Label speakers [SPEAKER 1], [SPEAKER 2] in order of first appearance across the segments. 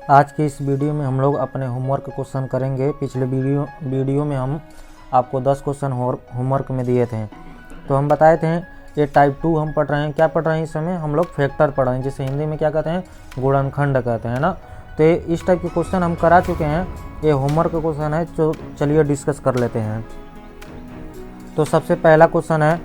[SPEAKER 1] आज की इस वीडियो में हम लोग अपने होमवर्क क्वेश्चन करेंगे। पिछले वीडियो में हम आपको 10 क्वेश्चन होमवर्क में दिए थे, तो हम बताए थे ये टाइप 2 हम पढ़ रहे हैं। क्या पढ़ रहे हैं इस समय? हम लोग फैक्टर पढ़ रहे हैं, जिसे हिंदी में क्या कहते हैं, गुणनखंड कहते हैं ना। तो इस टाइप के क्वेश्चन हम करा चुके हैं, ये होमवर्क क्वेश्चन है। तो चलिए डिस्कस कर लेते हैं। तो सबसे पहला क्वेश्चन है,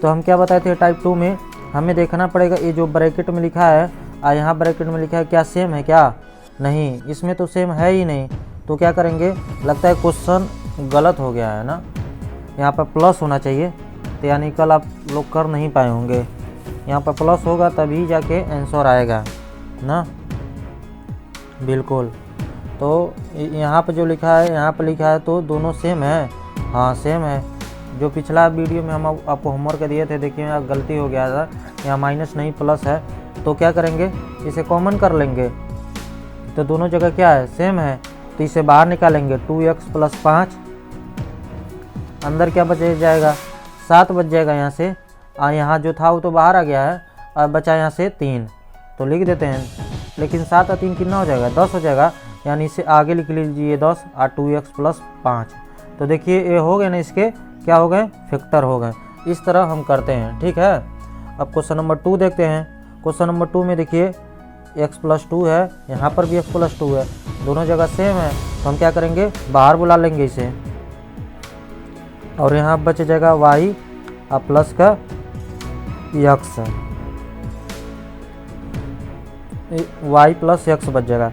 [SPEAKER 1] तो हम क्या बताए थे टाइप 2 में हमें देखना पड़ेगा ये जो ब्रैकेट में लिखा है और यहाँ ब्रैकेट में लिखा है क्या सेम है क्या? नहीं, इसमें तो सेम है ही नहीं। तो क्या करेंगे, लगता है क्वेश्चन गलत हो गया है ना, यहाँ पर प्लस होना चाहिए। तो यानी कल आप लोग कर नहीं पाए होंगे, यहाँ पर प्लस होगा तभी जाके आंसर आएगा ना, बिल्कुल। तो यहाँ पर जो लिखा है, यहाँ पर लिखा है तो दोनों सेम है। हाँ सेम है। जो पिछला वीडियो में हम आपको होमवर्क दिए थे, देखिए यहाँ गलती हो गया था, यहाँ माइनस नहीं प्लस है। तो क्या करेंगे, इसे कॉमन कर लेंगे। तो दोनों जगह क्या है, सेम है। तो इसे बाहर निकालेंगे, 2x + 5, अंदर क्या बच जाएगा, 7 बच जाएगा यहाँ से। यहाँ जो था वो तो बाहर आ गया है, और बचा यहाँ से 3। तो लिख देते हैं, लेकिन 7 और 3 कितना हो जाएगा, 10 हो जाएगा। यानी इसे आगे लिख लीजिए 10 और 2x + 5। तो देखिए ये हो गए ना, इसके क्या हो गए, फैक्टर हो गए। इस तरह हम करते हैं, ठीक है। अब क्वेश्चन नंबर 2 देखते हैं। क्वेश्चन नंबर 2 में देखिए x + 2 है, यहाँ पर भी x + 2 है, दोनों जगह सेम है। तो हम क्या करेंगे, बाहर बुला लेंगे इसे, और यहाँ बच जाएगा y और प्लस का x, y + x बच जाएगा।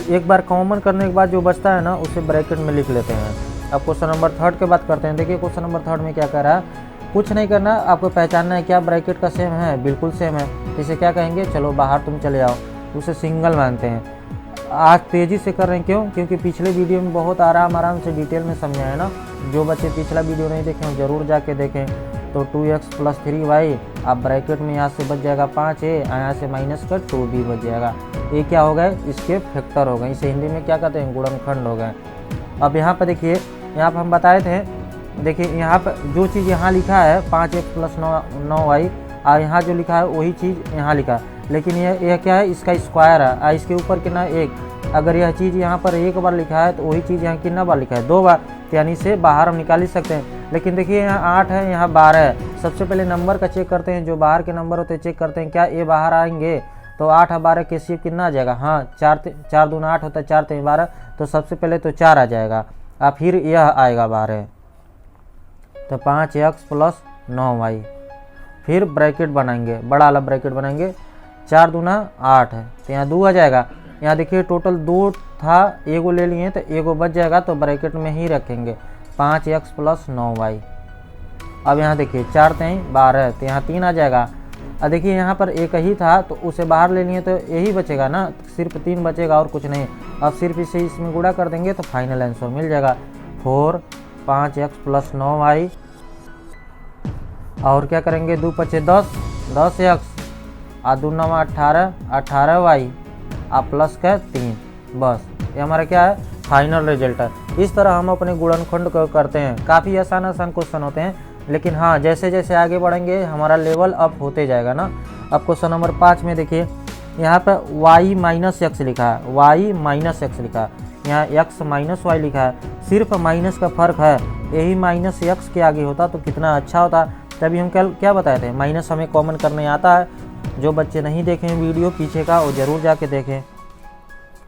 [SPEAKER 1] एक बार कॉमन करने के बाद जो बचता है ना, उसे ब्रैकेट में लिख लेते हैं। अब क्वेश्चन नंबर 3 की बात करते हैं। देखिए क्वेश्चन नंबर 3 में क्या कह रहा है, कुछ नहीं करना, आपको पहचानना है क्या ब्रैकेट का सेम है, बिल्कुल सेम है। इसे क्या कहेंगे, चलो बाहर तुम चले आओ, उसे सिंगल मानते हैं। आज तेज़ी से कर रहे हैं, क्यों? क्योंकि पिछले वीडियो में बहुत आराम से डिटेल में समझा है ना। जो बच्चे पिछला वीडियो नहीं देखे हैं ज़रूर जाके देखें। तो 2x + 3y, अब ब्रैकेट में यहाँ से बच जाएगा 5a, यहाँ से माइनस का 2b बच जाएगा। ये क्या हो गए, इसके फैक्टर हो गए। इसे हिंदी में क्या कहते हैं, गुणनखंड हो गए। अब यहाँ पर देखिए, यहाँ पर हम बताए थे, देखिए यहाँ पर जो चीज़ यहाँ लिखा है 5x + 9y, और यहाँ जो लिखा है वही चीज़ यहाँ लिखा है, लेकिन यह क्या है, इसका स्क्वायर है, और इसके ऊपर कितना 1। अगर यह चीज़ यहाँ पर 1 बार लिखा है तो वही चीज़ यहाँ कितना बार लिखा है, 2 बार। तो यानी से बाहर हम निकाल ही सकते हैं। लेकिन देखिए यहाँ 8 है, यहाँ 12 है। सबसे पहले नंबर का चेक करते हैं, जो बाहर के नंबर होते हैं चेक करते हैं, क्या ये बाहर आएंगे। तो 8 और 12 के सीप कितना आ जाएगा, हाँ 4 दूना 8 होता है, 4 3 12। तो सबसे पहले तो 4 आ जाएगा, और फिर यह आएगा 12। तो 5x + 9y, फिर ब्रैकेट बनाएंगे, बड़ा वाला ब्रैकेट बनाएंगे, 4 दूना 8 है, तो यहाँ 2 आ जाएगा। यहाँ देखिए टोटल 2 था, एगो ले लिए तो एगो बच जाएगा, तो ब्रैकेट में ही रखेंगे 5x + 9y। अब यहाँ देखिए 4 3 12, तो यहाँ 3 आ जाएगा। और देखिए यहाँ पर एक ही था, तो उसे बाहर ले लिए तो यही बचेगा ना, सिर्फ 3 बचेगा और कुछ नहीं। अब सिर्फ इसे इसमें गुणा कर देंगे तो फाइनल आंसर मिल जाएगा 4 5x + 9y। और क्या करेंगे, 2 × 5 = 10x, और 2 × 9 = 18 18y, और प्लस का 3। बस ये हमारा क्या है, फाइनल रिजल्ट है। इस तरह हम अपने गुणनखंड को करते हैं। काफ़ी आसान क्वेश्चन होते हैं, लेकिन हाँ जैसे जैसे आगे बढ़ेंगे हमारा लेवल अप होते जाएगा ना। अब क्वेश्चन नंबर 5 में देखिए, यहाँ पर y - x लिखा है, y - x लिखा है, यहाँ x - y लिखा है। सिर्फ माइनस का फ़र्क है, यही -x के आगे होता तो कितना अच्छा होता। तभी हम कल क्या बताए थे, माइनस हमें कॉमन करने आता है। जो बच्चे नहीं देखें वीडियो पीछे का, वो ज़रूर जाके देखें।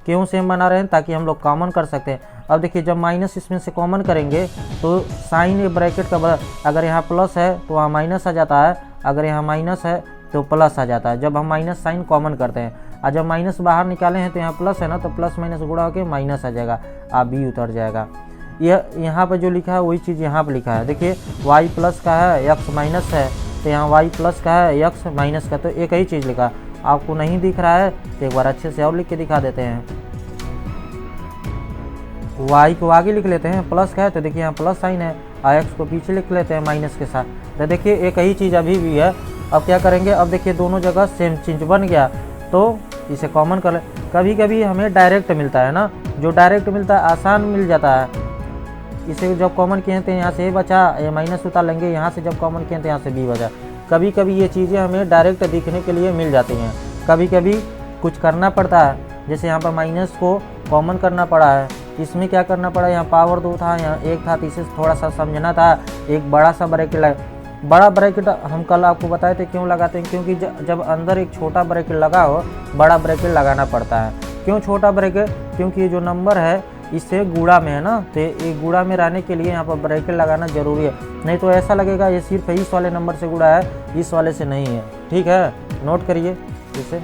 [SPEAKER 1] क्यों सेम बना रहे हैं, ताकि हम लोग कॉमन कर सकते हैं। अब देखिए जब माइनस इसमें से कॉमन करेंगे तो साइन ब्रैकेट का अगर यहाँ प्लस है तो वहाँ माइनस आ जाता है, अगर यहाँ माइनस है तो प्लस आ जाता है, जब हम माइनस साइन कॉमन करते हैं। और जब माइनस बाहर निकाले हैं तो यहाँ प्लस है ना, तो प्लस माइनस गुणा होकर माइनस आ जाएगा, और बी उतर जाएगा। यह यहाँ पर जो लिखा है वही चीज़ यहाँ पर लिखा है। देखिए y+ का है, x - है, तो यहाँ y+ का है, x - का, तो एक ही चीज़ लिखा। आपको नहीं दिख रहा है तो एक बार अच्छे से और लिख के दिखा देते हैं। y को आगे लिख लेते हैं, प्लस का है तो देखिए यहाँ प्लस साइन है, और x को पीछे लिख लेते हैं माइनस के साथ। तो देखिए एक ही चीज़ अभी भी है। अब क्या करेंगे, अब देखिए दोनों जगह सेम चीज़ बन गया, तो इसे कॉमन कर ले। कभी कभी हमें डायरेक्ट मिलता है ना, जो डायरेक्ट मिलता है आसान मिल जाता है। इसे जब कॉमन किए थे यहाँ से ए बचा, ये माइनस उतार लेंगे, यहाँ से जब कॉमन किए थे यहाँ से बी बचा। कभी कभी ये चीज़ें हमें डायरेक्ट दिखने के लिए मिल जाती हैं, कभी कभी कुछ करना पड़ता है। जैसे यहाँ पर माइनस को कॉमन करना पड़ा है, इसमें क्या करना पड़ा, यहाँ पावर 2 था, यहाँ 1 था, तो इसे थोड़ा सा समझना था। एक बड़ा सा ब्रैकेट लगा, बड़ा ब्रैकेट हम कल आपको बताए थे क्यों लगाते हैं, क्योंकि जब अंदर एक छोटा ब्रैकेट लगा हो बड़ा ब्रैकेट लगाना पड़ता है। क्यों छोटा ब्रैकेट, क्योंकि ये जो नंबर है इससे गुणा में है ना, तो ये गुणा में रहने के लिए यहाँ पर ब्रैकेट लगाना जरूरी है, नहीं तो ऐसा लगेगा ये सिर्फ इस वाले नंबर से गुणा है, इस वाले से नहीं है। ठीक है, नोट करिए इसे।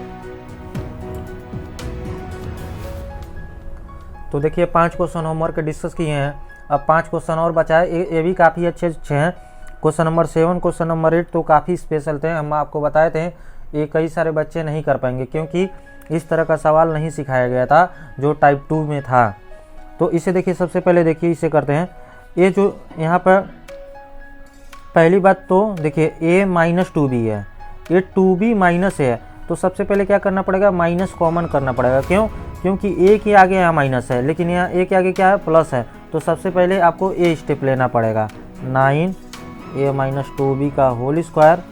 [SPEAKER 1] तो देखिए 5 क्वेश्चन होमवर्क डिस्कस किए हैं, अब 5 क्वेश्चन और बचा है, ये भी काफ़ी अच्छे हैं। क्वेश्चन नंबर 7, क्वेश्चन नंबर 8 तो काफ़ी स्पेशल थे, हम आपको बताए थे ये कई सारे बच्चे नहीं कर पाएंगे क्योंकि इस तरह का सवाल नहीं सिखाया गया था जो टाइप 2 में था। तो इसे देखिए, सबसे पहले देखिए इसे करते हैं। ये जो यहाँ पर पहली बात तो देखिए a - 2b है, ये 2b माइनस है, तो सबसे पहले क्या करना पड़ेगा, माइनस कॉमन करना पड़ेगा। क्यों, क्योंकि a के आगे यहाँ माइनस है, लेकिन यहाँ a के आगे क्या है, प्लस है, तो सबसे पहले आपको a स्टेप लेना पड़ेगा। 9a - 2b का होल स्क्वायर।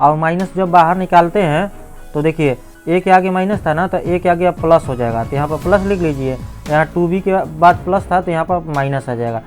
[SPEAKER 1] और माइनस जब बाहर निकालते हैं तो देखिए a के आगे माइनस था ना, तो a के आगे अब प्लस हो जाएगा, तो यहाँ पर प्लस लिख लीजिए। यहाँ 2b के बाद प्लस था तो यहाँ पर माइनस आ जाएगा।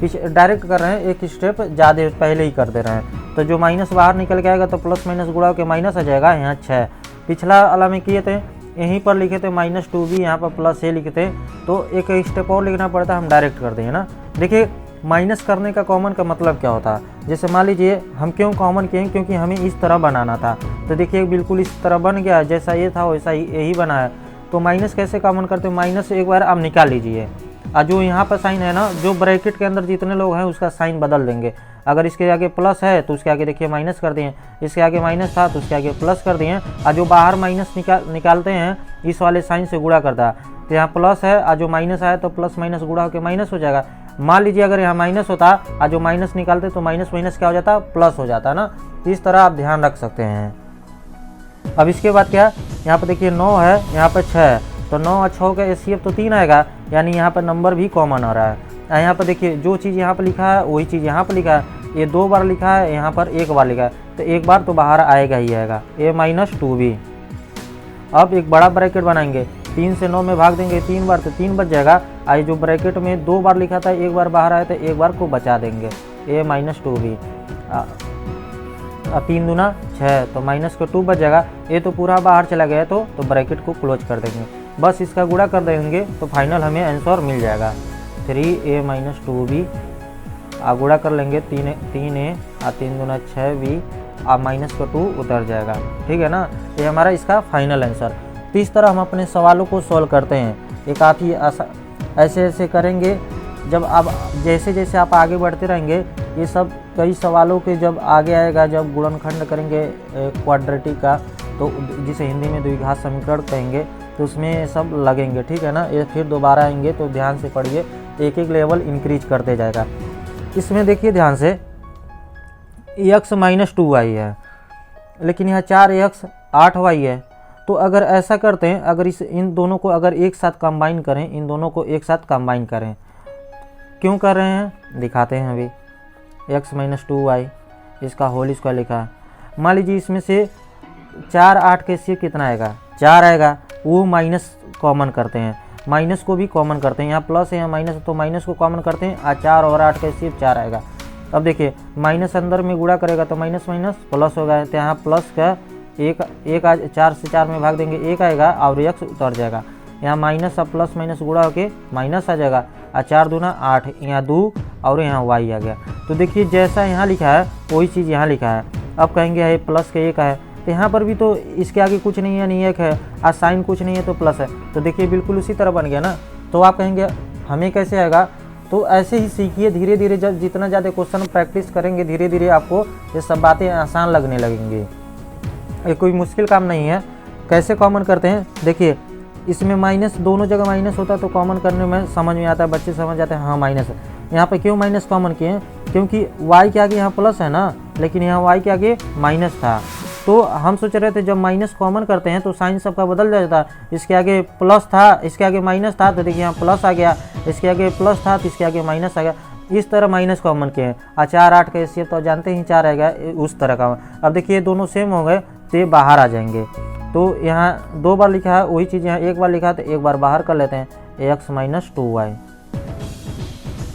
[SPEAKER 1] पीछे डायरेक्ट कर रहे हैं, एक स्टेप ज़्यादा पहले ही कर दे रहे हैं, तो जो माइनस बाहर निकल के आएगा तो प्लस माइनस गुणा के माइनस आ जाएगा। यहाँ 6 पिछला वाला में किए थे, यहीं पर लिखे थे -2b, यहाँ पर प्लस a लिखे थे, तो एक स्टेप और लिखना पड़ता है, हम डायरेक्ट कर देंगे ना। देखिए माइनस करने का कॉमन का मतलब क्या होता है, जैसे मान लीजिए हम क्यों कॉमन किए, क्योंकि हमें इस तरह बनाना था, तो देखिए बिल्कुल इस तरह बन गया, जैसा ये था वैसा ही यही बना है। तो माइनस कैसे कॉमन करते हैं, माइनस एक बार आप निकाल लीजिए, और जो यहाँ पर साइन है ना, जो ब्रैकेट के अंदर जितने लोग हैं उसका साइन बदल देंगे। अगर इसके आगे प्लस है तो उसके आगे देखिए माइनस कर दिए, इसके आगे माइनस था तो उसके आगे प्लस कर दिए, और जो बाहर माइनस निकालते हैं इस वाले साइन से गुणा करता है, तो यहाँ प्लस है और जो माइनस आया तो प्लस माइनस गुणा होकर माइनस हो जाएगा। मान लीजिए अगर यहाँ माइनस होता और जो माइनस निकालते तो माइनस माइनस क्या हो जाता, प्लस हो जाता ना। इस तरह आप ध्यान रख सकते हैं। अब इसके बाद क्या, यहाँ पर देखिए 9 है, यहाँ पर 6 है, तो 9 और 6 का एचसीएफ तो 3 आएगा, यानी यहाँ पर नंबर भी कॉमन आ रहा है। यहाँ पर देखिए जो चीज़ यहाँ पर लिखा है वही चीज़ यहाँ पर लिखा है, ये 2 बार लिखा है, यहाँ पर 1 बार लिखा है, तो 1 बार तो बाहर आएगा ही आएगा, a - 2b। अब एक बड़ा ब्रैकेट बनाएंगे, 3 से 9 में भाग देंगे 3 बार तो 3 बच जाएगा, आई जो ब्रैकेट में 2 बार लिखा था 1 बार बाहर आया तो 1 बार को बचा देंगे, a - 2b। 3 दूना 6, तो माइनस का 2 बच जाएगा, ये तो पूरा बाहर चला गया तो ब्रैकेट को क्लोज कर देंगे, बस इसका गुणा कर देंगे तो फाइनल हमें आंसर मिल जाएगा 3a - 2b। गुणा कर लेंगे 3a और 3 दूना 6b, और माइनस का 2 उतर जाएगा। ठीक है ना, ये हमारा इसका फाइनल आंसर। तो इस तरह हम अपने सवालों को सॉल्व करते हैं, ये काफ़ी ऐसे ऐसे करेंगे। जब आप जैसे जैसे आप आगे बढ़ते रहेंगे, ये सब कई सवालों के जब आगे आएगा, जब गुणनखंड करेंगे क्वाड्रेटिक का, तो जिसे हिंदी में द्विघात समीकरण कहेंगे, तो उसमें सब लगेंगे। ठीक है ना, ये फिर दोबारा आएंगे तो ध्यान से पढ़िए, एक एक लेवल इंक्रीज करते जाएगा। इसमें देखिए ध्यान से x - 2y है, लेकिन यहाँ 4x 8y है, तो अगर ऐसा करते हैं, अगर इन दोनों को अगर एक साथ कंबाइन करें, इन दोनों को एक साथ कंबाइन करें, क्यों कर रहे हैं दिखाते हैं अभी। x - 2y इसका होल स्क्वायर लिखा है, मान लीजिए इसमें से 4 8 के सी कितना आएगा, 4 आएगा, वो माइनस कॉमन करते हैं, माइनस को भी कॉमन करते हैं, यहाँ प्लस है यहाँ माइनस, तो माइनस को कॉमन करते हैं, 4 और 8 का सिर्फ 4 आएगा। अब देखिए माइनस अंदर में गुणा करेगा तो माइनस माइनस प्लस होगा, तो यहाँ प्लस का एक 4 से 4 में भाग देंगे 1 आएगा और x उतर जाएगा, यहाँ माइनस और प्लस माइनस गुणा होके माइनस आ जाएगा, और 4 दूना 8, यहाँ 2 और यहाँ y आ गया। तो देखिए जैसा यहाँ लिखा है वही चीज़ यहाँ लिखा है। अब कहेंगे है प्लस के 1 है, तो यहाँ पर भी तो इसके आगे कुछ नहीं है, नहीं 1 है, और साइन कुछ नहीं है तो प्लस है, तो देखिए बिल्कुल उसी तरह बन गया ना। तो आप कहेंगे हमें कैसे आएगा, तो ऐसे ही सीखिए धीरे धीरे, जब जितना ज़्यादा क्वेश्चन प्रैक्टिस करेंगे धीरे धीरे आपको ये सब बातें आसान लगने लगेंगी। ये कोई मुश्किल काम नहीं है। कैसे कॉमन करते हैं, देखिए इसमें माइनस दोनों जगह माइनस होता है तो कॉमन करने में समझ में आता है, बच्चे समझ जाते हैं हाँ माइनस है। यहाँ पे क्यों माइनस कॉमन किए, क्योंकि y के आगे यहाँ प्लस है ना, लेकिन यहाँ y के आगे माइनस था, तो हम सोच रहे थे जब माइनस कॉमन करते हैं तो साइन सबका बदल जाता है। इसके आगे प्लस था, इसके आगे माइनस था, तो देखिए यहाँ प्लस आ गया, इसके आगे प्लस था तो इसके आगे माइनस आ गया, इस तरह माइनस कॉमन किए हैं। 4 8 का एचसीएफ तो जानते ही 4 आएगा, उस तरह का। अब देखिए दोनों सेम हो गए तो ये बाहर आ जाएंगे, तो यहाँ 2 बार लिखा है, वही चीज़ यहाँ 1 बार लिखा है, तो 1 बार बाहर कर लेते हैं x माइनस 2y।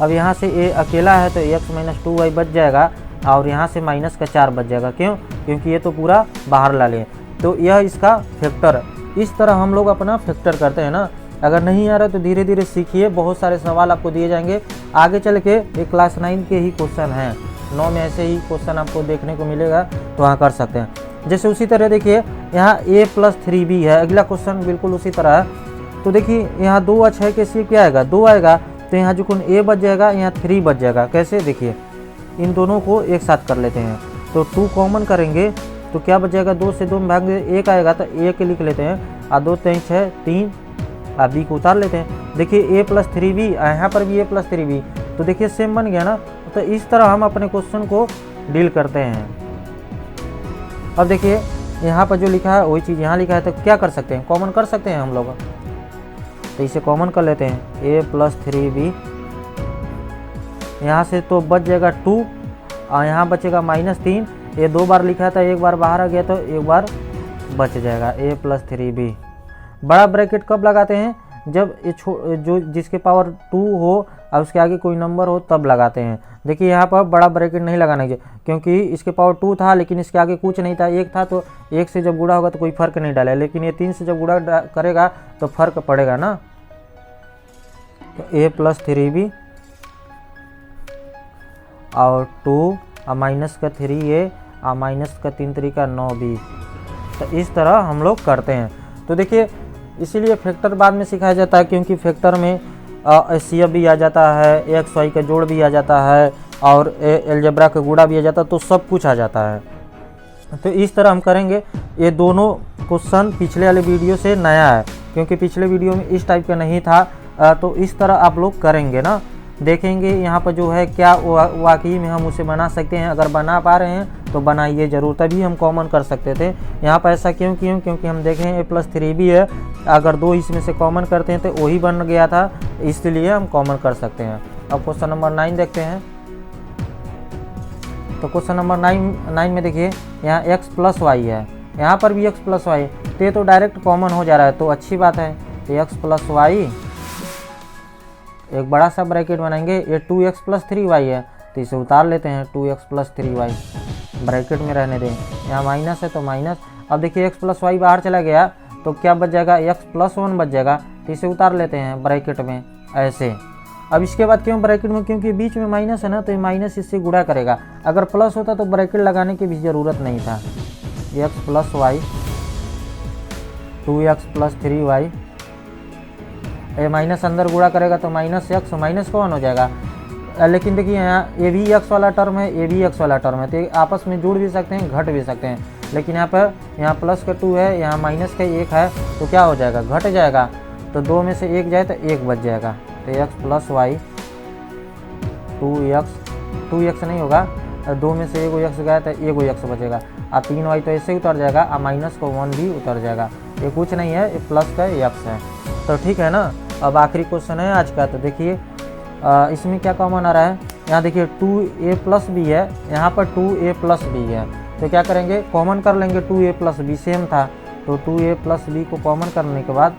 [SPEAKER 1] अब यहाँ से a अकेला है तो x माइनस 2y बच जाएगा, और यहाँ से माइनस का 4 बच जाएगा। क्यों? क्योंकि ये तो पूरा बाहर ला लिए। तो यह इसका फैक्टर, इस तरह हम लोग अपना फैक्टर करते हैं ना। अगर नहीं आ रहा तो धीरे धीरे सीखिए, बहुत सारे सवाल आपको दिए जाएंगे आगे चल के। एक क्लास 9 के ही क्वेश्चन हैं, 9 में ऐसे ही क्वेश्चन आपको देखने को मिलेगा, तो वहाँ कर सकते हैं। जैसे उसी तरह देखिए यहाँ a प्लस 3b है, अगला क्वेश्चन बिल्कुल उसी तरह है। तो देखिए यहाँ 2 और 6 के सी क्या आएगा, 2 आएगा, तो यहाँ जो कौन a बच जाएगा, यहाँ 3 बच जाएगा। कैसे? देखिए इन दोनों को एक साथ कर लेते हैं, तो 2 कॉमन करेंगे तो क्या बच जाएगा, 2 से 2 में भाग 1 आएगा, तो 1 लिख लेते हैं, और 2 3 6 3, आप b को उतार लेते हैं। देखिए a प्लस 3b, यहाँ पर भी a प्लस 3b, तो देखिए सेम बन गया ना। तो इस तरह हम अपने क्वेश्चन को डील करते हैं। अब देखिए यहाँ पर जो लिखा है वही चीज़ यहाँ लिखा है, तो क्या कर सकते हैं, कॉमन कर सकते हैं हम लोग। तो इसे कॉमन कर लेते हैं, a प्लस 3b, यहाँ से तो बच जाएगा 2, और यहाँ बचेगा माइनस 3। ये 2 बार लिखा था, 1 बार बाहर आ गया तो 1 बार बच जाएगा, a प्लस 3b। बड़ा ब्रैकेट कब लगाते हैं, जब ये जो जिसके पावर 2 हो और उसके आगे कोई नंबर हो तब लगाते हैं। देखिए यहाँ पर बड़ा ब्रैकेट नहीं लगाना चाहिए, क्योंकि इसके पावर 2 था लेकिन इसके आगे कुछ नहीं था, 1 था, तो 1 से जब गुणा होगा तो कोई फर्क नहीं डाला, लेकिन ये 3 से जब गुणा करेगा तो फर्क पड़ेगा ना। तो a प्लस 3b और 2 और माइनस का 3a और माइनस का 3 3 का 9b। तो इस तरह हम लोग करते हैं। तो देखिए इसीलिए फैक्टर बाद में सिखाया जाता है, क्योंकि फैक्टर में CF भी आ जाता है, एक्स वाई का जोड़ भी आ जाता है, और एलजेब्रा का गुणा भी आ जाता है, तो सब कुछ आ जाता है। तो इस तरह हम करेंगे। ये दोनों क्वेश्चन पिछले वाले वीडियो से नया है, क्योंकि पिछले वीडियो में इस टाइप का नहीं था। तो इस तरह आप लोग करेंगे ना, देखेंगे यहाँ पर जो है क्या वाकई में हम उसे बना सकते हैं। अगर बना पा रहे हैं तो बनाइए ज़रूर, तभी हम कॉमन कर सकते थे। यहाँ पर ऐसा क्यों, क्योंकि हम देखें a प्लस 3b है, अगर 2 इसमें से कॉमन करते हैं तो वही बन गया था, इसलिए हम कॉमन कर सकते हैं। अब क्वेश्चन नंबर 9 देखते हैं। तो क्वेश्चन नंबर 9 में देखिए यहाँ x प्लस वाई है, यहाँ पर भी x प्लस वाई, तो ये तो डायरेक्ट कॉमन हो जा रहा है, तो अच्छी बात है। तो x प्लस वाई, एक बड़ा सा ब्रैकेट बनाएंगे, ये 2x प्लस 3y है, तो इसे उतार लेते हैं, 2x प्लस 3y ब्रैकेट में रहने दें। यहाँ माइनस है तो माइनस। अब देखिए x प्लस वाई बाहर चला गया तो क्या बच जाएगा, x प्लस 1 बच जाएगा, तो इसे उतार लेते हैं ब्रैकेट में ऐसे। अब इसके बाद क्यों ब्रैकेट में, क्योंकि बीच में माइनस है ना, तो ये माइनस इससे गुणा करेगा। अगर प्लस होता तो ब्रैकेट लगाने की भी ज़रूरत नहीं था। x plus Y, 2x plus 3y, ये माइनस अंदर गुणा करेगा तो माइनस x, माइनस का 1 हो जाएगा। लेकिन देखिए यहाँ ये भी x वाला टर्म है, ये भी x वाला टर्म है, तो आपस में जुड़ भी सकते हैं, घट भी सकते हैं। लेकिन यहाँ प्लस का 2 है, यहाँ माइनस का 1 है, तो क्या हो जाएगा, घट जाएगा। तो 2 में से 1 जाए तो 1 बच जाएगा। तो x प्लस वाई 2x नहीं होगा, 2 में से 1 x गया तो 1 x बचेगा, और 3y तो ऐसे ही उतर जाएगा, और माइनस का 1 भी उतर जाएगा। ये कुछ नहीं है, ये प्लस का x है। तो ठीक है ना। अब आखिरी क्वेश्चन है आज का। तो देखिए इसमें क्या कॉमन आ रहा है, यहाँ देखिए 2a प्लस बी है, यहाँ पर 2a प्लस बी है, तो क्या करेंगे, कॉमन कर लेंगे। 2a प्लस बी सेम था, तो 2a प्लस बी को कॉमन करने के बाद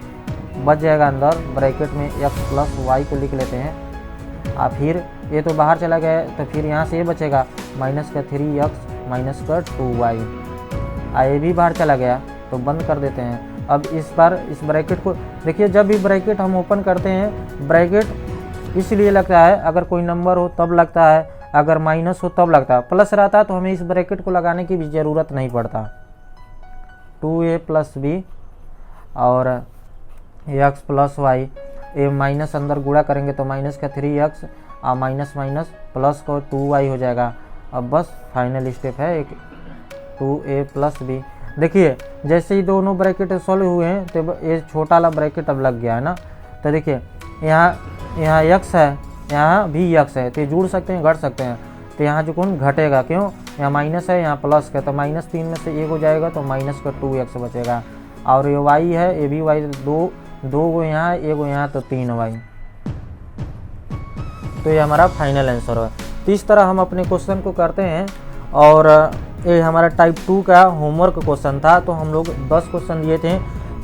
[SPEAKER 1] बच जाएगा अंदर ब्रैकेट में x प्लस वाई को लिख लेते हैं। और फिर ये तो बाहर चला गया, तो फिर यहाँ से ये बचेगा माइनस का 3x माइनस का 2y, ये भी बाहर चला गया, तो बंद कर देते हैं। अब इस बार इस ब्रैकेट को देखिए, जब भी ब्रैकेट हम ओपन करते हैं, ब्रैकेट इसलिए लगता है अगर कोई नंबर हो तब लगता है, अगर माइनस हो तब लगता है। प्लस रहता है तो हमें इस ब्रैकेट को लगाने की भी ज़रूरत नहीं पड़ता। 2a प्लस बी और x प्लस वाई, ये माइनस अंदर गुणा करेंगे तो माइनस का 3x और माइनस माइनस प्लस को 2y हो जाएगा। अब बस फाइनल स्टेप है एक 2a प्लस बी। देखिए जैसे ही दोनों ब्रैकेट सॉल्व हुए हैं तो ये छोटा वाला ब्रैकेट अब लग गया है ना। तो देखिए यहाँ x है, यहाँ भी x है, तो ये जुड़ सकते हैं, घट सकते हैं। तो यहाँ जो कौन घटेगा, क्यों, यहाँ माइनस है, यहाँ प्लस का, तो माइनस 3 में से 1 हो जाएगा, तो माइनस का 2x बचेगा। और ये y है, ये भी y, दो गो यहाँ, 1 गो यहाँ, तो 3y। तो ये हमारा फाइनल आंसर है। तो इस तरह हम अपने क्वेश्चन को करते हैं, और ये हमारा टाइप 2 का होमवर्क क्वेश्चन था। तो हम लोग 10 क्वेश्चन दिए थे।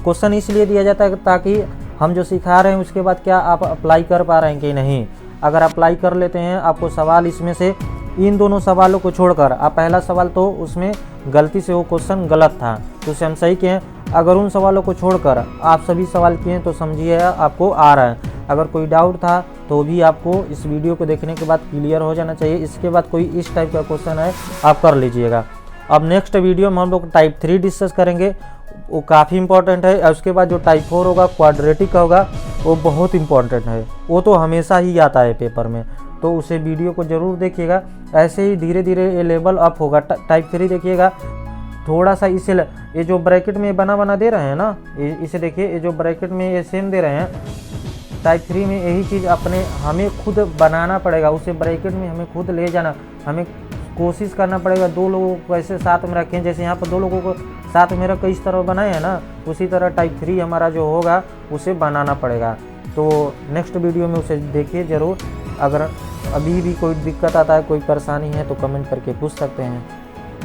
[SPEAKER 1] क्वेश्चन इसलिए दिया जाता है ताकि हम जो सिखा रहे हैं उसके बाद क्या आप अप्लाई कर पा रहे हैं कि नहीं। अगर अप्लाई कर लेते हैं, आपको सवाल इसमें से इन दोनों सवालों को छोड़कर, आप पहला सवाल तो उसमें गलती से वो क्वेश्चन गलत था तो उसे हम सही किए। अगर उन सवालों को छोड़कर आप सभी सवाल किए तो समझिए आपको आ रहा है। अगर कोई डाउट था तो भी आपको इस वीडियो को देखने के बाद क्लियर हो जाना चाहिए। इसके बाद कोई इस टाइप का क्वेश्चन है आप कर लीजिएगा। अब नेक्स्ट वीडियो में हम लोग टाइप 3 डिस्कस करेंगे, वो काफ़ी इंपॉर्टेंट है। और उसके बाद जो टाइप 4 होगा क्वाड्रेटिक का होगा, वो बहुत इंपॉर्टेंट है, वो तो हमेशा ही आता है पेपर में। तो उसे वीडियो को ज़रूर देखिएगा। ऐसे ही धीरे धीरे ये लेवल अप होगा। टाइप 3 देखिएगा थोड़ा सा इसे ये जो ब्रैकेट में बना दे रहे हैं ना, इसे देखिए, ये जो ब्रैकेट में ये सेम दे रहे हैं, टाइप 3 में यही चीज़ हमें खुद बनाना पड़ेगा। उसे ब्रैकेट में हमें खुद ले जाना, हमें कोशिश करना पड़ेगा। दो लोगों को ऐसे साथ में रखें, जैसे यहाँ पर दो लोगों को साथ में रख इस तरह बनाए हैं ना, उसी तरह टाइप 3 हमारा जो होगा उसे बनाना पड़ेगा। तो नेक्स्ट वीडियो में उसे देखिए ज़रूर। अगर अभी भी कोई दिक्कत आता है, कोई परेशानी है तो कमेंट करके पूछ सकते हैं।